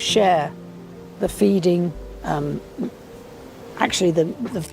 share the feeding, actually the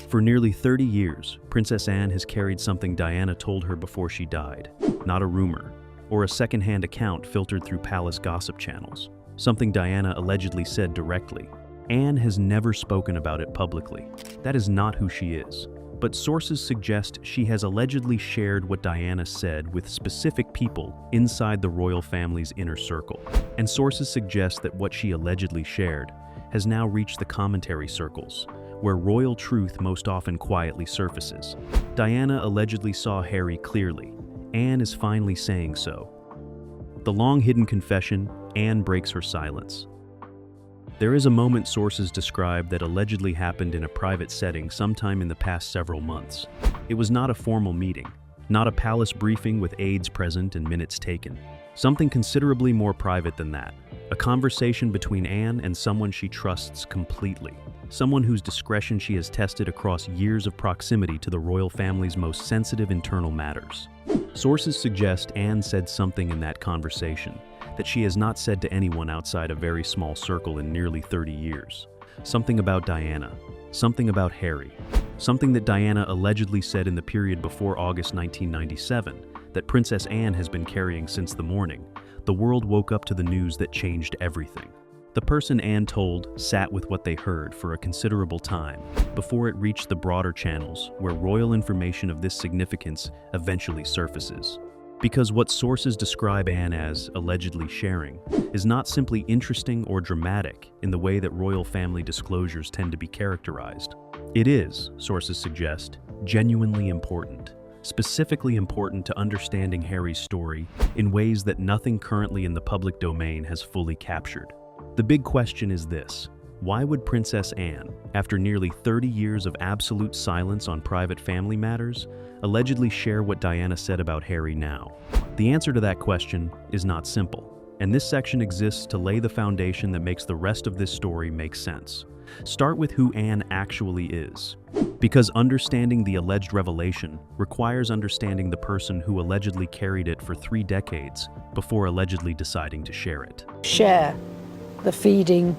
For nearly 30 years, Princess Anne has carried something Diana told her before she died, not a rumor, or a second-hand account filtered through palace gossip channels. Something Diana allegedly said directly. Anne has never spoken about it publicly. That is not who she is. But sources suggest she has allegedly shared what Diana said with specific people inside the royal family's inner circle. And sources suggest that what she allegedly shared has now reached the commentary circles, where royal truth most often quietly surfaces. Diana allegedly saw Harry clearly. Anne is finally saying so. The long-hidden confession, Anne breaks her silence. There is a moment sources describe that allegedly happened in a private setting sometime in the past several months. It was not a formal meeting, not a palace briefing with aides present and minutes taken. Something considerably more private than that. A conversation between Anne and someone she trusts completely. Someone whose discretion she has tested across years of proximity to the royal family's most sensitive internal matters. Sources suggest Anne said something in that conversation that she has not said to anyone outside a very small circle in nearly 30 years. Something about Diana, something about Harry, something that Diana allegedly said in the period before August 1997 that Princess Anne has been carrying since the morning. The world woke up to the news that changed everything. The person Anne told sat with what they heard for a considerable time before it reached the broader channels where royal information of this significance eventually surfaces. Because what sources describe Anne as allegedly sharing is not simply interesting or dramatic in the way that royal family disclosures tend to be characterized. It is, sources suggest, genuinely important, specifically important to understanding Harry's story in ways that nothing currently in the public domain has fully captured. The big question is this: why would Princess Anne, after nearly 30 years of absolute silence on private family matters, allegedly share what Diana said about Harry now? The answer to that question is not simple, and this section exists to lay the foundation that makes the rest of this story make sense. Start with who Anne actually is, because understanding the alleged revelation requires understanding the person who allegedly carried it for 3 decades before allegedly deciding to share it. share the feeding,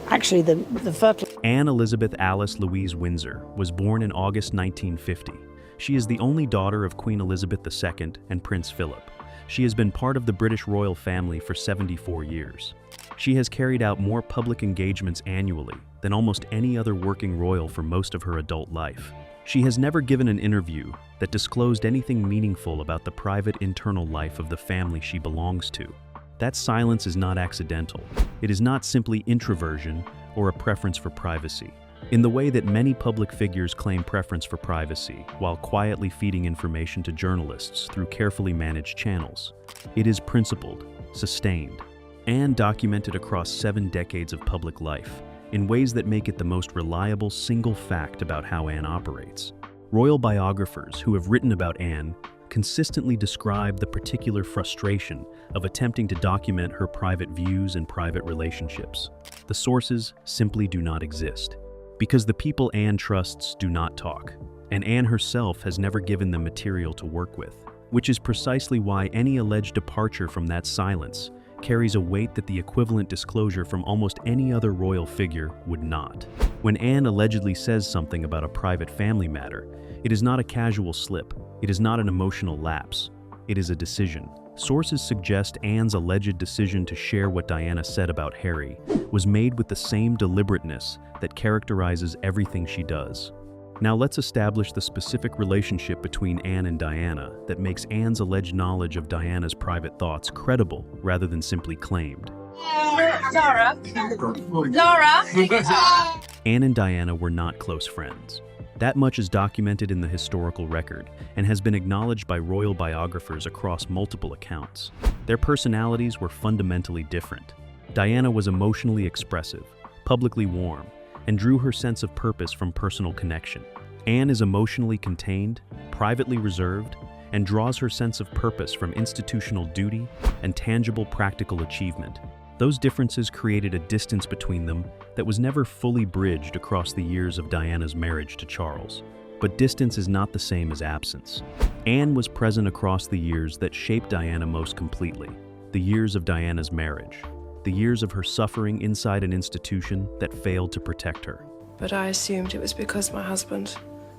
actually the fertile. Anne Elizabeth Alice Louise Windsor was born in August 1950. She is the only daughter of Queen Elizabeth II and Prince Philip. She has been part of the British royal family for 74 years. She has carried out more public engagements annually than almost any other working royal for most of her adult life. She has never given an interview that disclosed anything meaningful about the private internal life of the family she belongs to. That silence is not accidental. It is not simply introversion or a preference for privacy. In the way that many public figures claim preference for privacy while quietly feeding information to journalists through carefully managed channels, it is principled, sustained, and documented across 7 decades of public life in ways that make it the most reliable single fact about how Anne operates. Royal biographers who have written about Anne consistently describe the particular frustration of attempting to document her private views and private relationships. The sources simply do not exist, because the people Anne trusts do not talk, and Anne herself has never given them material to work with, which is precisely why any alleged departure from that silence carries a weight that the equivalent disclosure from almost any other royal figure would not. When Anne allegedly says something about a private family matter, it is not a casual slip, it is not an emotional lapse, it is a decision. Sources suggest Anne's alleged decision to share what Diana said about Harry was made with the same deliberateness that characterizes everything she does. Now let's establish the specific relationship between Anne and Diana that makes Anne's alleged knowledge of Diana's private thoughts credible rather than simply claimed. Laura! Anne and Diana were not close friends. That much is documented in the historical record and has been acknowledged by royal biographers across multiple accounts. Their personalities were fundamentally different. Diana was emotionally expressive, publicly warm, and drew her sense of purpose from personal connection. Anne is emotionally contained, privately reserved, and draws her sense of purpose from institutional duty and tangible practical achievement. Those differences created a distance between them that was never fully bridged across the years of Diana's marriage to Charles. But distance is not the same as absence. Anne was present across the years that shaped Diana most completely, the years of Diana's marriage. the years of her suffering inside an institution that failed to protect her. But I assumed it was because my husband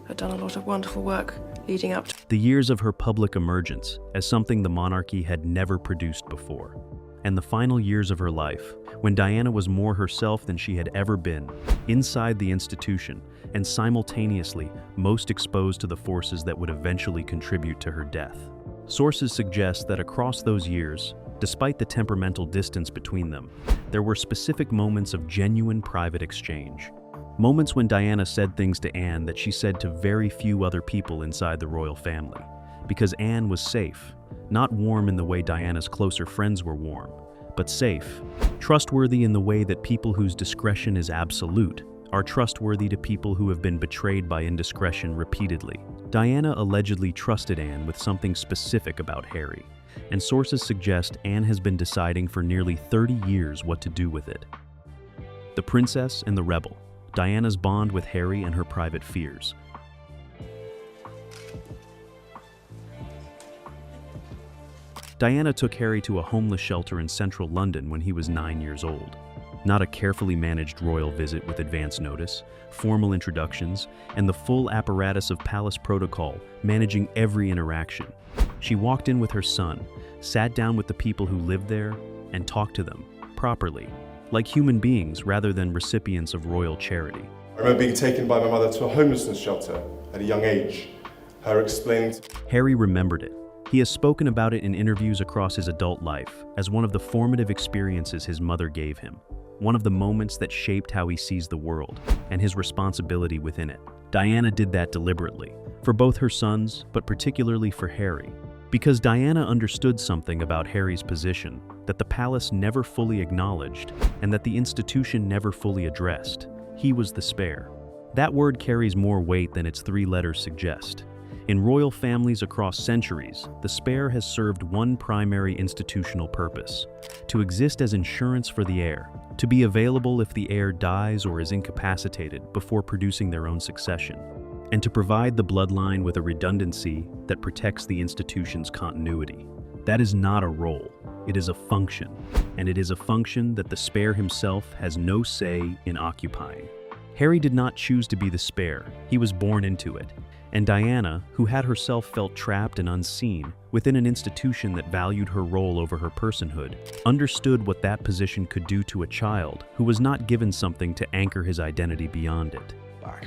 had done a lot of wonderful work leading up to... The years of her public emergence as something the monarchy had never produced before. And the final years of her life, when Diana was more herself than she had ever been, inside the institution, and simultaneously most exposed to the forces that would eventually contribute to her death. Sources suggest that across those years, despite the temperamental distance between them, there were specific moments of genuine private exchange. Moments when Diana said things to Anne that she said to very few other people inside the royal family. Because Anne was safe, not warm in the way Diana's closer friends were warm, but safe, trustworthy in the way that people whose discretion is absolute are trustworthy to people who have been betrayed by indiscretion repeatedly. Diana allegedly trusted Anne with something specific about Harry, and sources suggest Anne has been deciding for nearly 30 years what to do with it. The Princess and the Rebel, Diana's bond with Harry and her private fears. Diana took Harry to a homeless shelter in central London when he was 9 years old. Not a carefully managed royal visit with advance notice, formal introductions, and the full apparatus of palace protocol managing every interaction. She walked in with her son, sat down with the people who lived there, and talked to them, properly, like human beings rather than recipients of royal charity. I remember being taken by my mother to a homelessness shelter at a young age. Her explaining... Harry remembered it. He has spoken about it in interviews across his adult life as one of the formative experiences his mother gave him, one of the moments that shaped how he sees the world and his responsibility within it. Diana did that deliberately, for both her sons, but particularly for Harry, because Diana understood something about Harry's position that the palace never fully acknowledged and that the institution never fully addressed. He was the spare. That word carries more weight than its 3 letters suggest. In royal families across centuries, the spare has served one primary institutional purpose: to exist as insurance for the heir, to be available if the heir dies or is incapacitated before producing their own succession, and to provide the bloodline with a redundancy that protects the institution's continuity. That is not a role, it is a function, and it is a function that the spare himself has no say in occupying. Harry did not choose to be the spare, he was born into it. And Diana, who had herself felt trapped and unseen within an institution that valued her role over her personhood, understood what that position could do to a child who was not given something to anchor his identity beyond it. Back.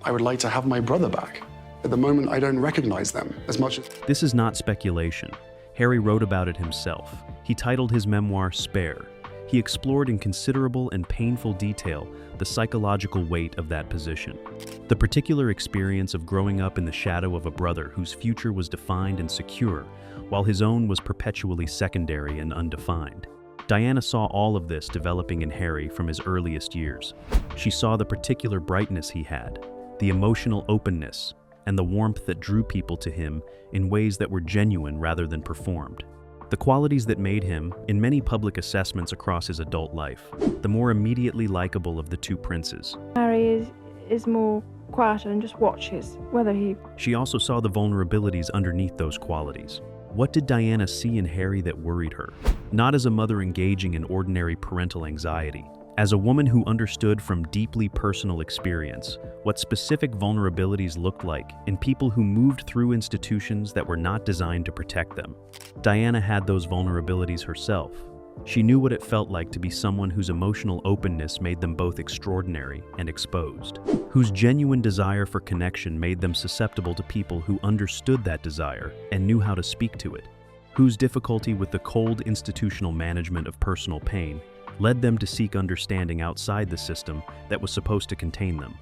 I would like to have my brother back. At the moment, I don't recognize them as much as... This is not speculation. Harry wrote about it himself. He titled his memoir Spare. He explored in considerable and painful detail the psychological weight of that position. The particular experience of growing up in the shadow of a brother whose future was defined and secure, while his own was perpetually secondary and undefined. Diana saw all of this developing in Harry from his earliest years. She saw the particular brightness he had, the emotional openness, and the warmth that drew people to him in ways that were genuine rather than performed. The qualities that made him, in many public assessments across his adult life, the more immediately likable of the 2 princes. Harry is more quieter and just watches whether he... She also saw the vulnerabilities underneath those qualities. What did Diana see in Harry that worried her? Not as a mother engaging in ordinary parental anxiety, as a woman who understood from deeply personal experience what specific vulnerabilities looked like in people who moved through institutions that were not designed to protect them. Diana had those vulnerabilities herself. She knew what it felt like to be someone whose emotional openness made them both extraordinary and exposed, whose genuine desire for connection made them susceptible to people who understood that desire and knew how to speak to it, whose difficulty with the cold institutional management of personal pain led them to seek understanding outside the system that was supposed to contain them.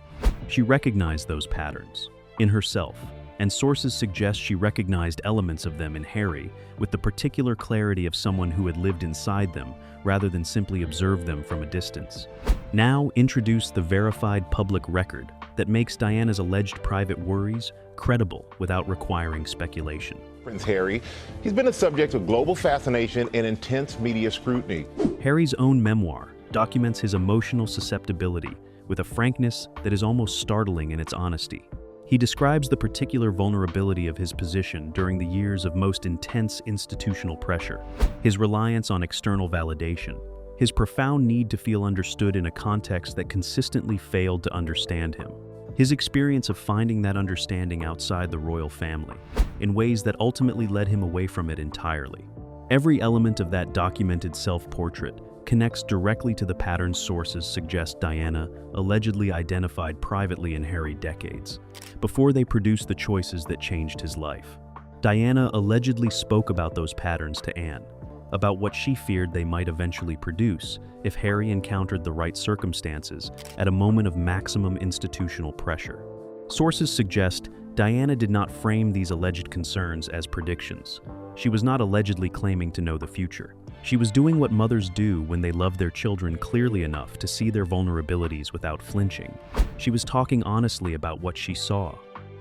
She recognized those patterns in herself, and sources suggest she recognized elements of them in Harry with the particular clarity of someone who had lived inside them rather than simply observed them from a distance. Now introduce the verified public record that makes Diana's alleged private worries credible without requiring speculation. Prince Harry, he's been a subject of global fascination and intense media scrutiny. Harry's own memoir documents his emotional susceptibility with a frankness that is almost startling in its honesty. He describes the particular vulnerability of his position during the years of most intense institutional pressure, his reliance on external validation, his profound need to feel understood in a context that consistently failed to understand him, his experience of finding that understanding outside the royal family, in ways that ultimately led him away from it entirely. Every element of that documented self-portrait connects directly to the patterns sources suggest Diana allegedly identified privately in Harry decades, before they produced the choices that changed his life. Diana allegedly spoke about those patterns to Anne, about what she feared they might eventually produce if Harry encountered the right circumstances at a moment of maximum institutional pressure. Sources suggest Diana did not frame these alleged concerns as predictions. She was not allegedly claiming to know the future. She was doing what mothers do when they love their children clearly enough to see their vulnerabilities without flinching. She was talking honestly about what she saw.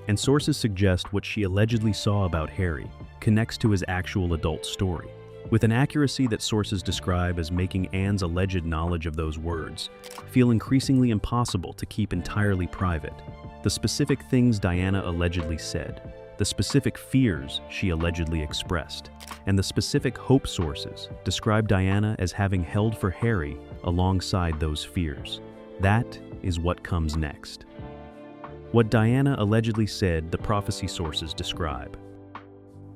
And sources suggest what she allegedly saw about Harry connects to his actual adult story, with an accuracy that sources describe as making Anne's alleged knowledge of those words feel increasingly impossible to keep entirely private. The specific things Diana allegedly said, the specific fears she allegedly expressed, and the specific hope sources describe Diana as having held for Harry alongside those fears. That is what comes next. What Diana allegedly said, the prophecy sources describe.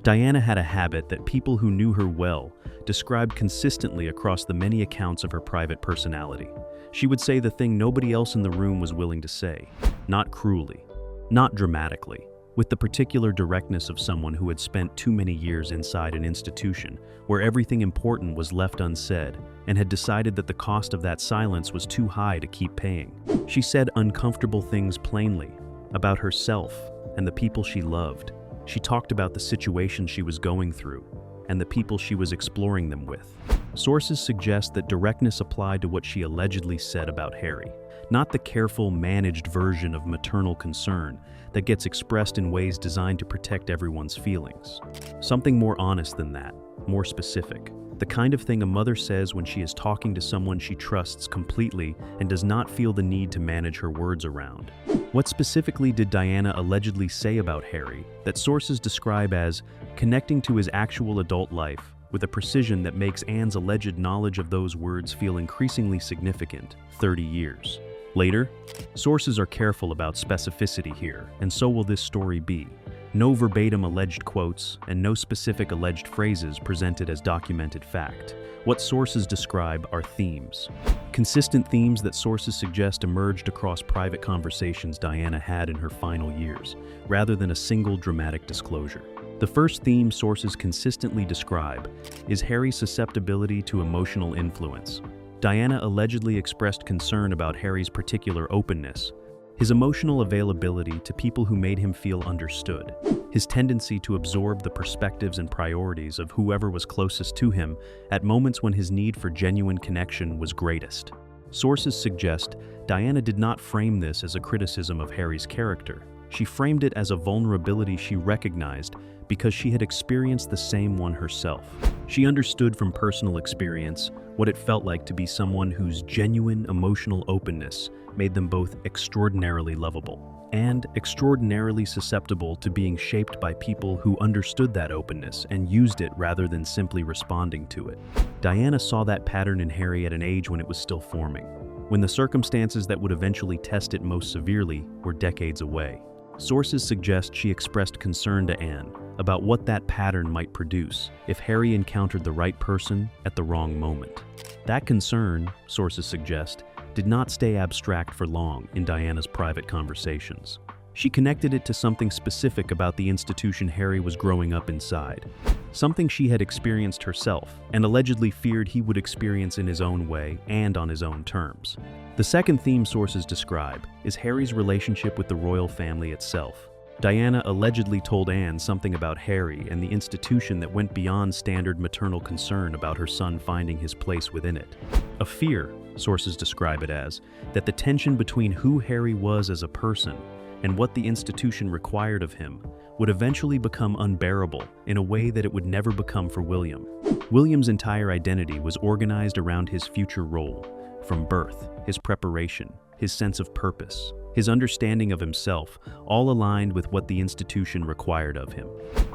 Diana had a habit that people who knew her well described consistently across the many accounts of her private personality. She would say the thing nobody else in the room was willing to say, not cruelly, not dramatically, with the particular directness of someone who had spent too many years inside an institution where everything important was left unsaid and had decided that the cost of that silence was too high to keep paying. She said uncomfortable things plainly about herself and the people she loved. She talked about the situation she was going through and the people she was exploring them with. Sources suggest that directness applied to what she allegedly said about Harry, not the careful, managed version of maternal concern that gets expressed in ways designed to protect everyone's feelings. Something more honest than that, more specific. The kind of thing a mother says when she is talking to someone she trusts completely and does not feel the need to manage her words around. What specifically did Diana allegedly say about Harry that sources describe as connecting to his actual adult life with a precision that makes Anne's alleged knowledge of those words feel increasingly significant 30 years later? Sources are careful about specificity here, and so will this story be. No verbatim alleged quotes and no specific alleged phrases presented as documented fact. What sources describe are themes. Consistent themes that sources suggest emerged across private conversations Diana had in her final years, rather than a single dramatic disclosure. The first theme sources consistently describe is Harry's susceptibility to emotional influence. Diana allegedly expressed concern about Harry's particular openness, his emotional availability to people who made him feel understood, his tendency to absorb the perspectives and priorities of whoever was closest to him at moments when his need for genuine connection was greatest. Sources suggest Diana did not frame this as a criticism of Harry's character. She framed it as a vulnerability she recognized because she had experienced the same one herself. She understood from personal experience what it felt like to be someone whose genuine emotional openness made them both extraordinarily lovable and extraordinarily susceptible to being shaped by people who understood that openness and used it rather than simply responding to it. Diana saw that pattern in Harry at an age when it was still forming, when the circumstances that would eventually test it most severely were decades away. Sources suggest she expressed concern to Anne about what that pattern might produce if Harry encountered the right person at the wrong moment. That concern, sources suggest, did not stay abstract for long in Diana's private conversations. She connected it to something specific about the institution Harry was growing up inside, something she had experienced herself and allegedly feared he would experience in his own way and on his own terms. The second theme sources describe is Harry's relationship with the royal family itself. Diana allegedly told Anne something about Harry and the institution that went beyond standard maternal concern about her son finding his place within it. A fear, sources describe it as, that the tension between who Harry was as a person and what the institution required of him would eventually become unbearable in a way that it would never become for William. William's entire identity was organized around his future role, from birth, his preparation, his sense of purpose, his understanding of himself, all aligned with what the institution required of him.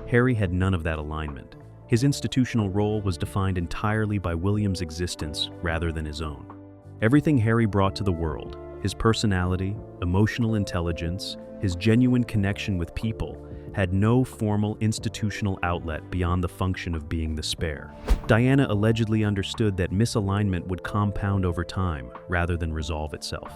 Harry had none of that alignment. His institutional role was defined entirely by William's existence rather than his own. Everything Harry brought to the world, his personality, emotional intelligence, his genuine connection with people, had no formal institutional outlet beyond the function of being the spare. Diana allegedly understood that misalignment would compound over time rather than resolve itself.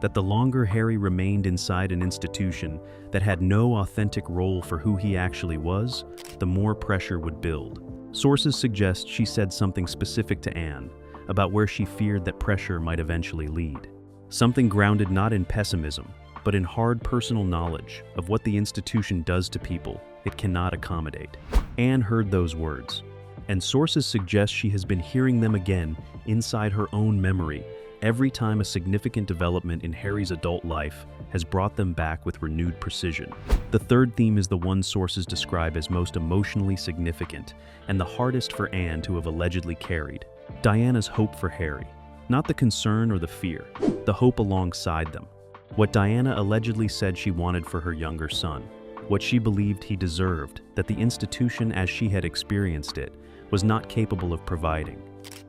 That the longer Harry remained inside an institution that had no authentic role for who he actually was, the more pressure would build. Sources suggest she said something specific to Anne about where she feared that pressure might eventually lead. Something grounded not in pessimism, but in hard personal knowledge of what the institution does to people it cannot accommodate. Anne heard those words, and sources suggest she has been hearing them again inside her own memory every time a significant development in Harry's adult life has brought them back with renewed precision. The third theme is the one sources describe as most emotionally significant and the hardest for Anne to have allegedly carried: Diana's hope for Harry. Not the concern or the fear, the hope alongside them. What Diana allegedly said she wanted for her younger son, what she believed he deserved, that the institution as she had experienced it was not capable of providing.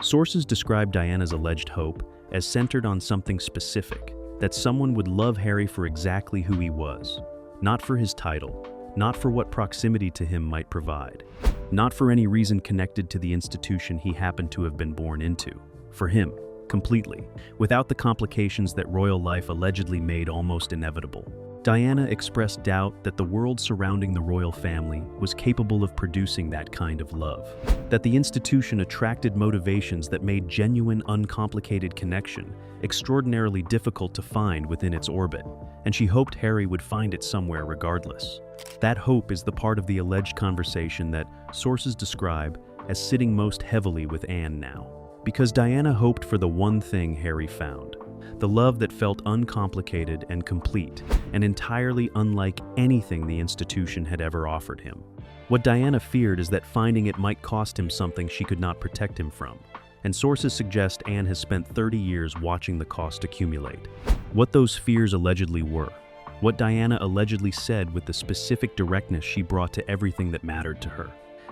Sources describe Diana's alleged hope as centered on something specific, that someone would love Harry for exactly who he was, not for his title, not for what proximity to him might provide, not for any reason connected to the institution he happened to have been born into, for him, completely, without the complications that royal life allegedly made almost inevitable. Diana expressed doubt that the world surrounding the royal family was capable of producing that kind of love, that the institution attracted motivations that made genuine, uncomplicated connection extraordinarily difficult to find within its orbit, and she hoped Harry would find it somewhere regardless. That hope is the part of the alleged conversation that sources describe as sitting most heavily with Anne now. Because Diana hoped for the one thing Harry found, the love that felt uncomplicated and complete, and entirely unlike anything the institution had ever offered him. What Diana feared is that finding it might cost him something she could not protect him from, and sources suggest Anne has spent 30 years watching the cost accumulate. What those fears allegedly were, what Diana allegedly said with the specific directness she brought to everything that mattered to her,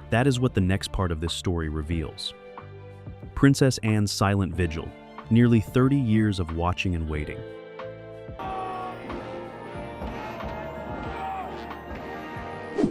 that is what the next part of this story reveals. Princess Anne's silent vigil, nearly 30 years of watching and waiting.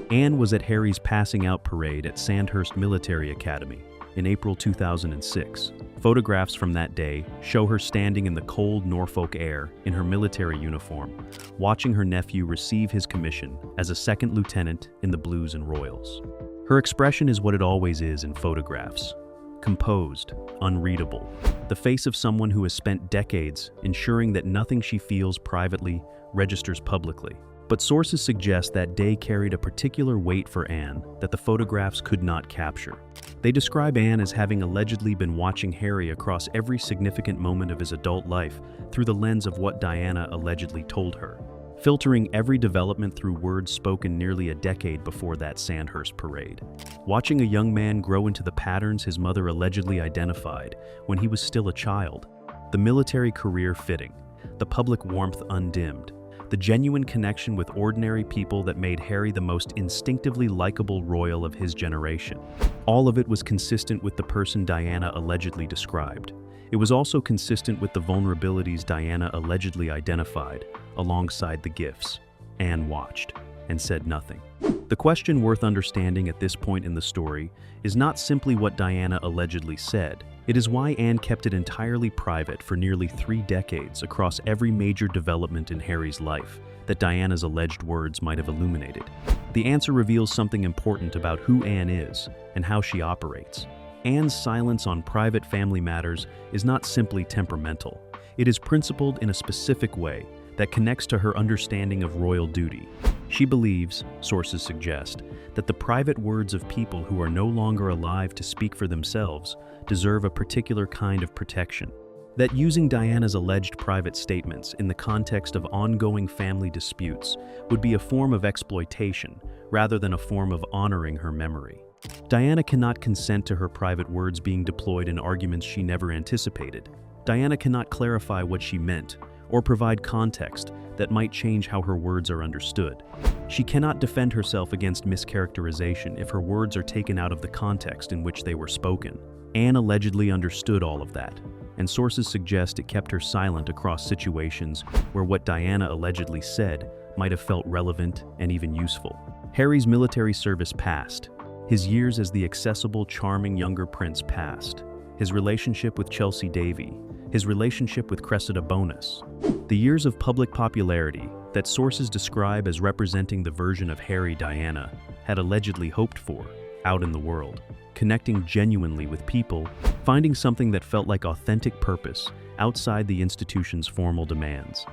Anne was at Harry's passing out parade at Sandhurst Military Academy in April 2006. Photographs from that day show her standing in the cold Norfolk air in her military uniform, watching her nephew receive his commission as a second lieutenant in the Blues and Royals. Her expression is what it always is in photographs: composed, unreadable, the face of someone who has spent decades ensuring that nothing she feels privately registers publicly. But sources suggest that day carried a particular weight for Anne that the photographs could not capture. They describe Anne as having allegedly been watching Harry across every significant moment of his adult life through the lens of what Diana allegedly told her, filtering every development through words spoken nearly a decade before that Sandhurst parade. Watching a young man grow into the patterns his mother allegedly identified when he was still a child, the military career fitting, the public warmth undimmed, the genuine connection with ordinary people that made Harry the most instinctively likable royal of his generation. All of it was consistent with the person Diana allegedly described. It was also consistent with the vulnerabilities Diana allegedly identified, alongside the gifts. Anne watched and said nothing. The question worth understanding at this point in the story is not simply what Diana allegedly said. It is why Anne kept it entirely private for nearly 3 decades across every major development in Harry's life that Diana's alleged words might have illuminated. The answer reveals something important about who Anne is and how she operates. Anne's silence on private family matters is not simply temperamental. It is principled in a specific way that connects to her understanding of royal duty. She believes, sources suggest, that the private words of people who are no longer alive to speak for themselves deserve a particular kind of protection. That using Diana's alleged private statements in the context of ongoing family disputes would be a form of exploitation rather than a form of honoring her memory. Diana cannot consent to her private words being deployed in arguments she never anticipated. Diana cannot clarify what she meant or provide context that might change how her words are understood. She cannot defend herself against mischaracterization if her words are taken out of the context in which they were spoken. Anne allegedly understood all of that, and sources suggest it kept her silent across situations where what Diana allegedly said might have felt relevant and even useful. Harry's military service passed. His years as the accessible, charming younger prince passed. His relationship with Chelsea Davy, his relationship with Cressida Bonus. The years of public popularity that sources describe as representing the version of Harry Diana had allegedly hoped for out in the world, connecting genuinely with people, finding something that felt like authentic purpose outside the institution's formal demands.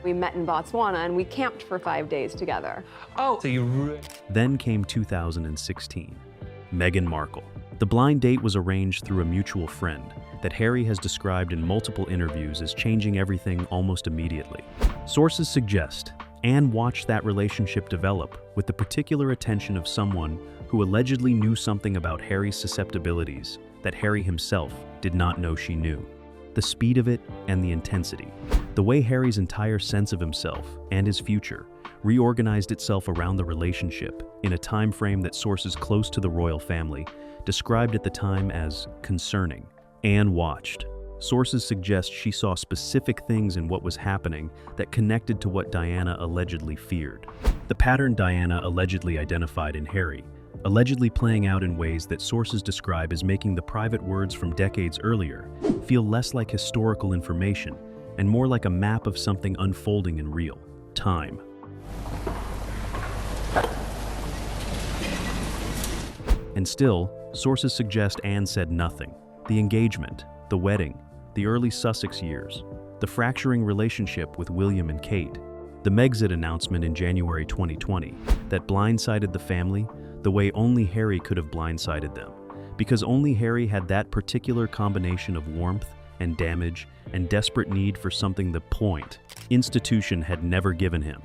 We met in Botswana and we camped for 5 days together. Then came 2016. Meghan Markle. The blind date was arranged through a mutual friend that Harry has described in multiple interviews as changing everything almost immediately. Sources suggest Anne watched that relationship develop with the particular attention of someone who allegedly knew something about Harry's susceptibilities that Harry himself did not know she knew. The speed of it and the intensity. The way Harry's entire sense of himself and his future reorganized itself around the relationship in a time frame that sources close to the royal family described at the time as concerning. Anne watched. Sources suggest she saw specific things in what was happening that connected to what Diana allegedly feared. The pattern Diana allegedly identified in Harry, allegedly playing out in ways that sources describe as making the private words from decades earlier feel less like historical information and more like a map of something unfolding in real time. And still, sources suggest Anne said nothing. The engagement, the wedding, the early Sussex years, the fracturing relationship with William and Kate, the Megxit announcement in January 2020 that blindsided the family the way only Harry could have blindsided them, because only Harry had that particular combination of warmth and damage and desperate need for something the institution had never given him.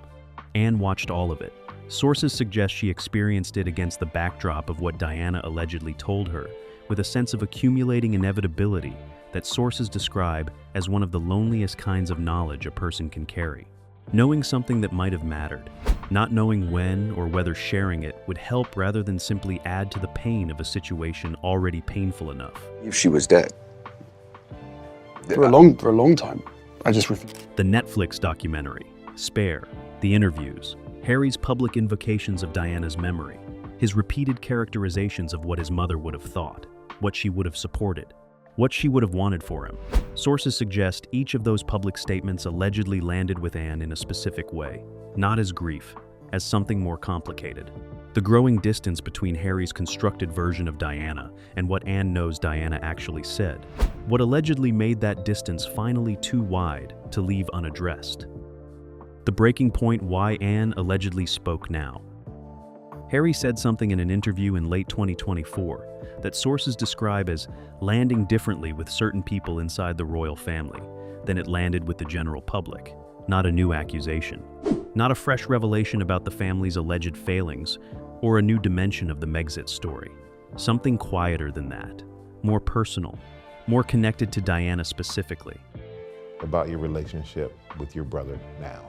Anne watched all of it. Sources suggest she experienced it against the backdrop of what Diana allegedly told her, with a sense of accumulating inevitability that sources describe as one of the loneliest kinds of knowledge a person can carry. Knowing something that might have mattered, not knowing when or whether sharing it would help rather than simply add to the pain of a situation already painful enough. If she was dead. For a long time, I just refused. The Netflix documentary, Spare, the interviews, Harry's public invocations of Diana's memory, his repeated characterizations of what his mother would have thought, what she would have supported, what she would have wanted for him. Sources suggest each of those public statements allegedly landed with Anne in a specific way, not as grief, as something more complicated. The growing distance between Harry's constructed version of Diana and what Anne knows Diana actually said, what allegedly made that distance finally too wide to leave unaddressed. The breaking point why Anne allegedly spoke now. Harry said something in an interview in late 2024 that sources describe as landing differently with certain people inside the royal family than it landed with the general public. Not a new accusation, not a fresh revelation about the family's alleged failings or a new dimension of the Megxit story. Something quieter than that, more personal, more connected to Diana specifically. About your relationship with your brother now.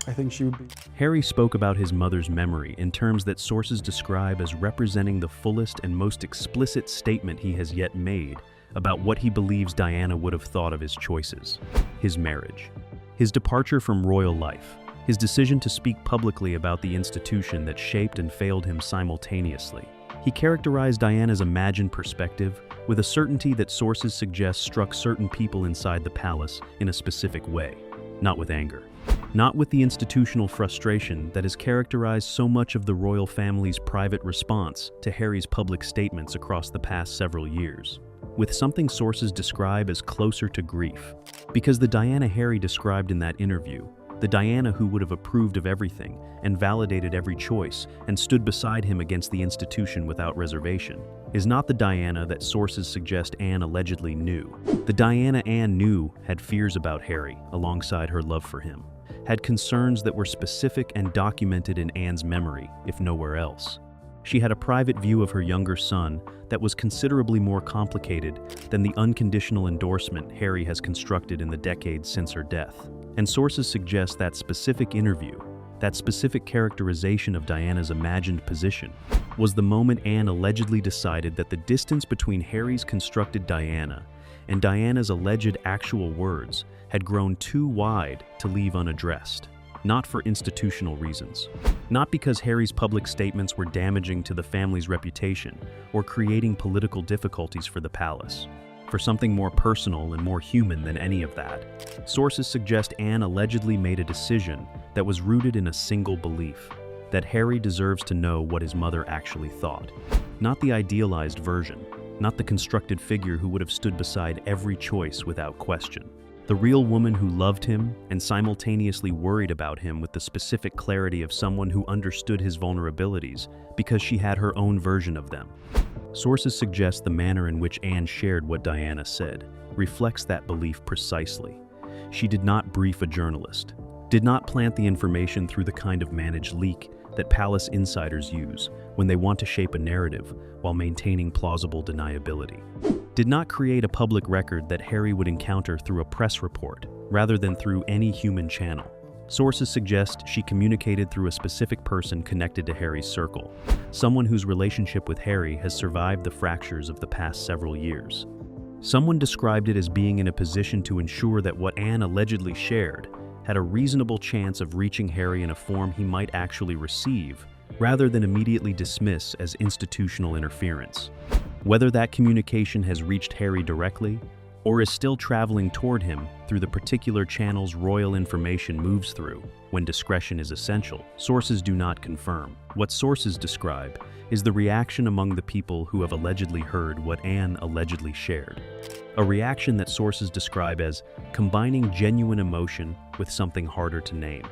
I think she would be. Harry spoke about his mother's memory in terms that sources describe as representing the fullest and most explicit statement he has yet made about what he believes Diana would have thought of his choices, his marriage, his departure from royal life, his decision to speak publicly about the institution that shaped and failed him simultaneously. He characterized Diana's imagined perspective with a certainty that sources suggest struck certain people inside the palace in a specific way, not with anger. Not with the institutional frustration that has characterized so much of the royal family's private response to Harry's public statements across the past several years. With something sources describe as closer to grief. Because the Diana Harry described in that interview, the Diana who would have approved of everything and validated every choice and stood beside him against the institution without reservation, is not the Diana that sources suggest Anne allegedly knew. The Diana Anne knew had fears about Harry alongside her love for him, had concerns that were specific and documented in Anne's memory, if nowhere else. She had a private view of her younger son that was considerably more complicated than the unconditional endorsement Harry has constructed in the decades since her death. And sources suggest that specific interview, that specific characterization of Diana's imagined position, was the moment Anne allegedly decided that the distance between Harry's constructed Diana and Diana's alleged actual words had grown too wide to leave unaddressed. Not for institutional reasons. Not because Harry's public statements were damaging to the family's reputation or creating political difficulties for the palace. For something more personal and more human than any of that. Sources suggest Anne allegedly made a decision that was rooted in a single belief, that Harry deserves to know what his mother actually thought. Not the idealized version, not the constructed figure who would have stood beside every choice without question. The real woman who loved him and simultaneously worried about him with the specific clarity of someone who understood his vulnerabilities because she had her own version of them. Sources suggest the manner in which Anne shared what Diana said reflects that belief precisely. She did not brief a journalist, did not plant the information through the kind of managed leak that palace insiders use when they want to shape a narrative while maintaining plausible deniability. Did not create a public record that Harry would encounter through a press report, rather than through any human channel. Sources suggest she communicated through a specific person connected to Harry's circle, someone whose relationship with Harry has survived the fractures of the past several years. Someone described it as being in a position to ensure that what Anne allegedly shared had a reasonable chance of reaching Harry in a form he might actually receive, rather than immediately dismiss as institutional interference. Whether that communication has reached Harry directly, or is still traveling toward him through the particular channels royal information moves through when discretion is essential, sources do not confirm. What sources describe is the reaction among the people who have allegedly heard what Anne allegedly shared. A reaction that sources describe as combining genuine emotion with something harder to name.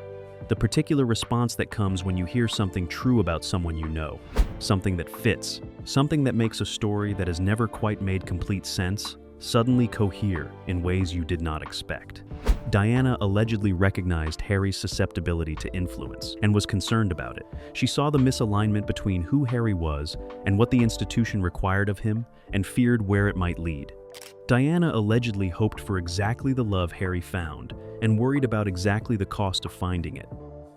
The particular response that comes when you hear something true about someone you know, something that fits, something that makes a story that has never quite made complete sense, suddenly cohere in ways you did not expect. Diana allegedly recognized Harry's susceptibility to influence and was concerned about it. She saw the misalignment between who Harry was and what the institution required of him and feared where it might lead. Diana allegedly hoped for exactly the love Harry found and worried about exactly the cost of finding it.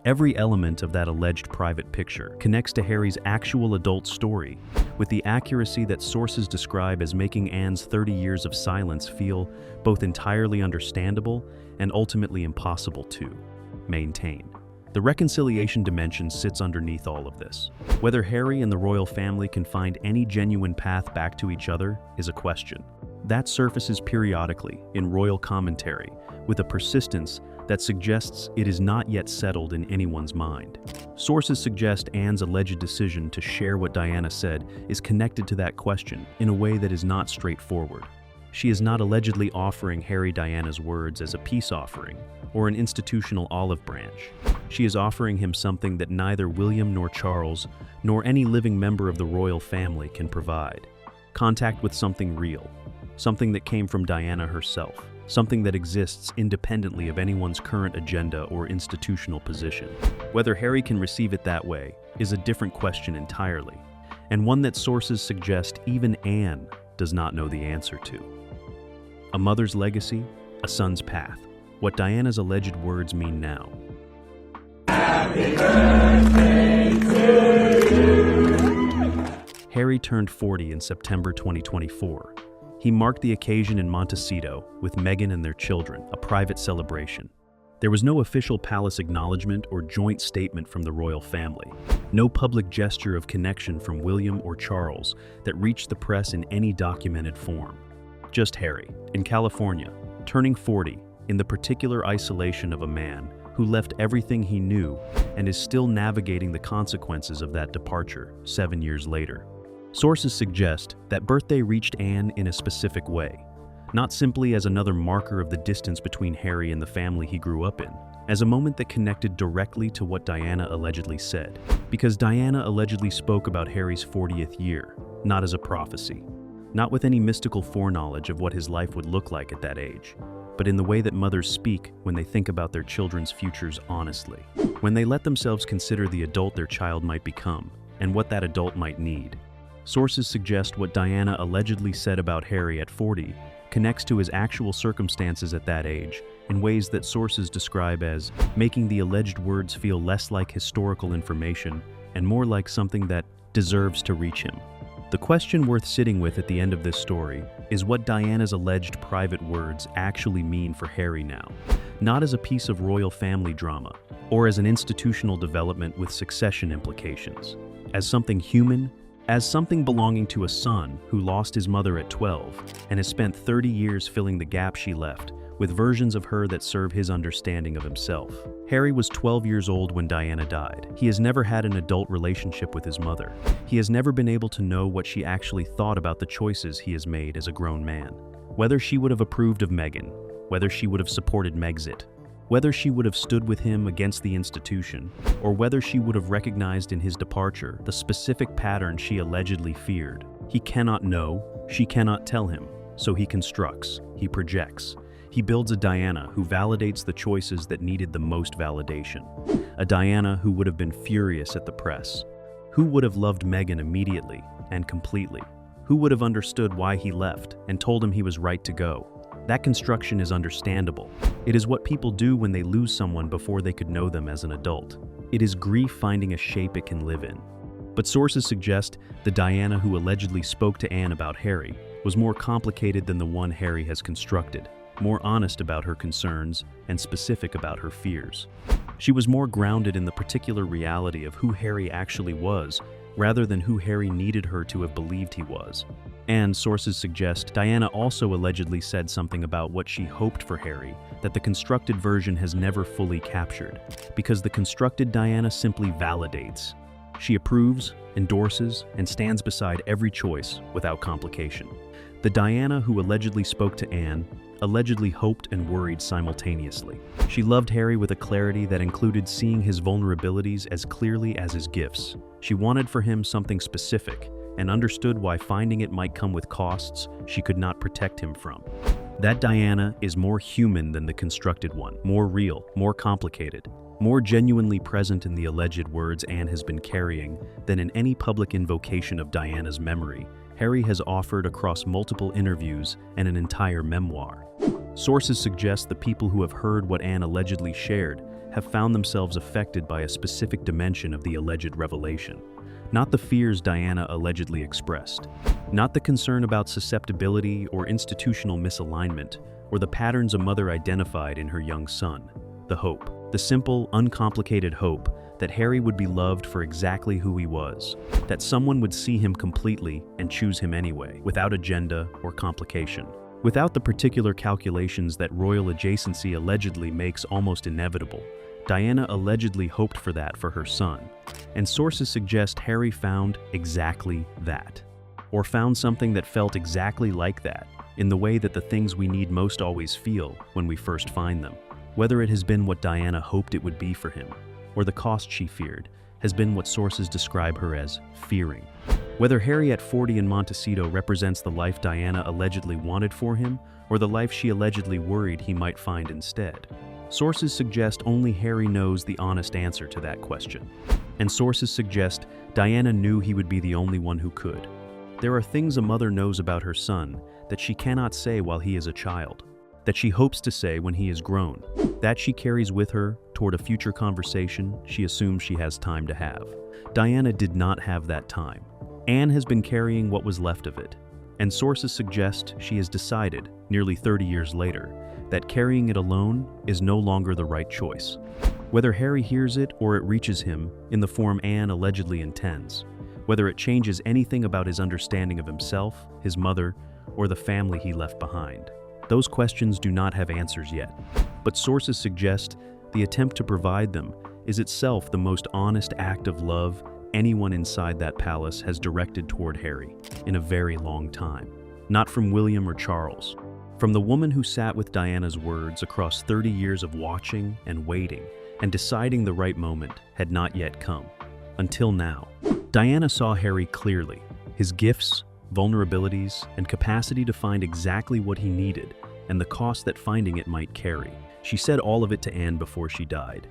Every element of that alleged private picture connects to Harry's actual adult story with the accuracy that sources describe as making Anne's 30 years of silence feel both entirely understandable and ultimately impossible to maintain. The reconciliation dimension sits underneath all of this. Whether Harry and the royal family can find any genuine path back to each other is a question. That surfaces periodically in royal commentary with a persistence that suggests it is not yet settled in anyone's mind. Sources suggest Anne's alleged decision to share what Diana said is connected to that question in a way that is not straightforward. She is not allegedly offering Harry Diana's words as a peace offering or an institutional olive branch. She is offering him something that neither William nor Charles nor any living member of the royal family can provide. Contact with something real, something that came from Diana herself. Something that exists independently of anyone's current agenda or institutional position. Whether Harry can receive it that way is a different question entirely, and one that sources suggest even Anne does not know the answer to. A mother's legacy, a son's path. What Diana's alleged words mean now. Happy birthday to you. Harry turned 40 in September 2024. He marked the occasion in Montecito with Meghan and their children, a private celebration. There was no official palace acknowledgement or joint statement from the royal family, no public gesture of connection from William or Charles that reached the press in any documented form. Just Harry, in California, turning 40, in the particular isolation of a man who left everything he knew and is still navigating the consequences of that departure 7 years later. Sources suggest that birthday reached Anne in a specific way, not simply as another marker of the distance between Harry and the family he grew up in, as a moment that connected directly to what Diana allegedly said, because Diana allegedly spoke about Harry's 40th year, not as a prophecy, not with any mystical foreknowledge of what his life would look like at that age, but in the way that mothers speak when they think about their children's futures honestly, when they let themselves consider the adult their child might become, and what that adult might need. Sources suggest what Diana allegedly said about Harry at 40 connects to his actual circumstances at that age in ways that sources describe as making the alleged words feel less like historical information and more like something that deserves to reach him. The question worth sitting with at the end of this story is what Diana's alleged private words actually mean for Harry now, not as a piece of royal family drama or as an institutional development with succession implications, as something human, as something belonging to a son who lost his mother at 12 and has spent 30 years filling the gap she left with versions of her that serve his understanding of himself. Harry was 12 years old when Diana died. He has never had an adult relationship with his mother. He has never been able to know what she actually thought about the choices he has made as a grown man. Whether she would have approved of Meghan, whether she would have supported Megxit, whether she would have stood with him against the institution, or whether she would have recognized in his departure the specific pattern she allegedly feared. He cannot know, she cannot tell him, so he constructs, he projects. He builds a Diana who validates the choices that needed the most validation. A Diana who would have been furious at the press. Who would have loved Meghan immediately and completely? Who would have understood why he left and told him he was right to go? That construction is understandable. It is what people do when they lose someone before they could know them as an adult. It is grief finding a shape it can live in. But sources suggest the Diana who allegedly spoke to Anne about Harry was more complicated than the one Harry has constructed, more honest about her concerns and specific about her fears. She was more grounded in the particular reality of who Harry actually was, rather than who Harry needed her to have believed he was. And sources suggest Diana also allegedly said something about what she hoped for Harry that the constructed version has never fully captured, because the constructed Diana simply validates. She approves, endorses, and stands beside every choice without complication. The Diana who allegedly spoke to Anne allegedly hoped and worried simultaneously. She loved Harry with a clarity that included seeing his vulnerabilities as clearly as his gifts. She wanted for him something specific and understood why finding it might come with costs she could not protect him from. That Diana is more human than the constructed one, more real, more complicated, more genuinely present in the alleged words Anne has been carrying than in any public invocation of Diana's memory Harry has offered across multiple interviews and an entire memoir. Sources suggest the people who have heard what Anne allegedly shared have found themselves affected by a specific dimension of the alleged revelation. Not the fears Diana allegedly expressed, not the concern about susceptibility or institutional misalignment, or the patterns a mother identified in her young son. The hope, the simple, uncomplicated hope that Harry would be loved for exactly who he was, that someone would see him completely and choose him anyway, without agenda or complication. Without the particular calculations that royal adjacency allegedly makes almost inevitable, Diana allegedly hoped for that for her son, and sources suggest Harry found exactly that, or found something that felt exactly like that, in the way that the things we need most always feel when we first find them. Whether it has been what Diana hoped it would be for him, or the cost she feared, has been what sources describe her as fearing. Whether Harry at 40 in Montecito represents the life Diana allegedly wanted for him, or the life she allegedly worried he might find instead. Sources suggest only Harry knows the honest answer to that question. And sources suggest Diana knew he would be the only one who could. There are things a mother knows about her son that she cannot say while he is a child, that she hopes to say when he is grown, that she carries with her toward a future conversation she assumes she has time to have. Diana did not have that time. Anne has been carrying what was left of it, and sources suggest she has decided, nearly 30 years later, that carrying it alone is no longer the right choice. Whether Harry hears it or it reaches him in the form Anne allegedly intends, whether it changes anything about his understanding of himself, his mother, or the family he left behind. Those questions do not have answers yet, but sources suggest the attempt to provide them is itself the most honest act of love anyone inside that palace has directed toward Harry in a very long time. Not from William or Charles, from the woman who sat with Diana's words across 30 years of watching and waiting and deciding the right moment had not yet come. Until now, Diana saw Harry clearly, his gifts, vulnerabilities, and capacity to find exactly what he needed and the cost that finding it might carry. She said all of it to Anne before she died,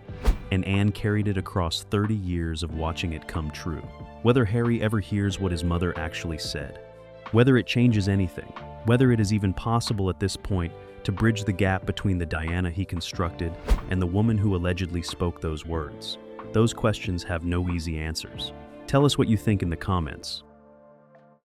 and Anne carried it across 30 years of watching it come true. whether Harry ever hears what his mother actually said, whether it changes anything, whether it is even possible at this point to bridge the gap between the Diana he constructed and the woman who allegedly spoke those words. Those questions have no easy answers. Tell us what you think in the comments.